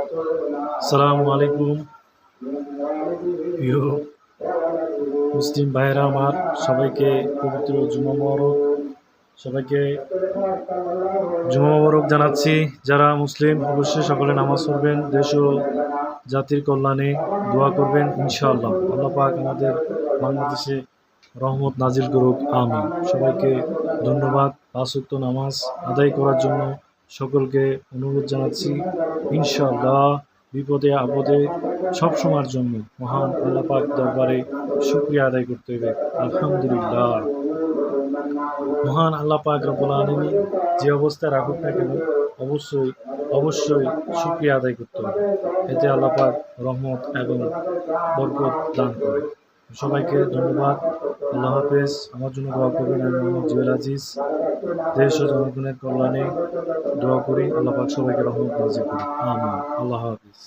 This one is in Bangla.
আসসালামু আলাইকুম প্রিয় মুসলিম ভাইয়েরা আমার, সবাইকে পবিত্র জুমা মোবারক। সবাইকে জুমা মোবারক জানাচ্ছি। যারা মুসলিম অবশ্যই সকলে নামাজ পড়বেন, দেশ ও জাতির কল্যাণে দোয়া করবেন ইনশাআল্লাহ। আল্লাহ পাক আমাদের বাংলাদেশে রহমত নাজিল করুক, আমিন। সবাইকে ধন্যবাদ। ৫ ওয়াক্ত নামাজ আদায় করার জন্য সকলকে অনুরোধ জানাচ্ছি ইনশাআল্লাহ। বিপদে আপদে সব সময়ের জন্য মহান আল্লাহ পাক দরবারে শুকরিয়া আদায় করতে হবে। আলহামদুলিল্লাহ। মহান আল্লাহ পাক রব্বুল আলামিন যে অবস্থায় রাখুক না কেন, অবশ্যই শুকরিয়া আদায় করতে হবে। এতে আল্লাহ পাক রহমত এবং বরকত দান করে। সবাইকে ধন্যবাদ। আল্লাহ হাফেজ। আমার জন্য দোয়া করবেন। আমি মোহাম্মদ জুয়েল আজিজ। দেশ ও জনগণের কল্যাণে দোয়া করি। আল্লাহ পাক সবাইকে রহমত নাজিল করুন, আমিন। আল্লাহ হাফেজ।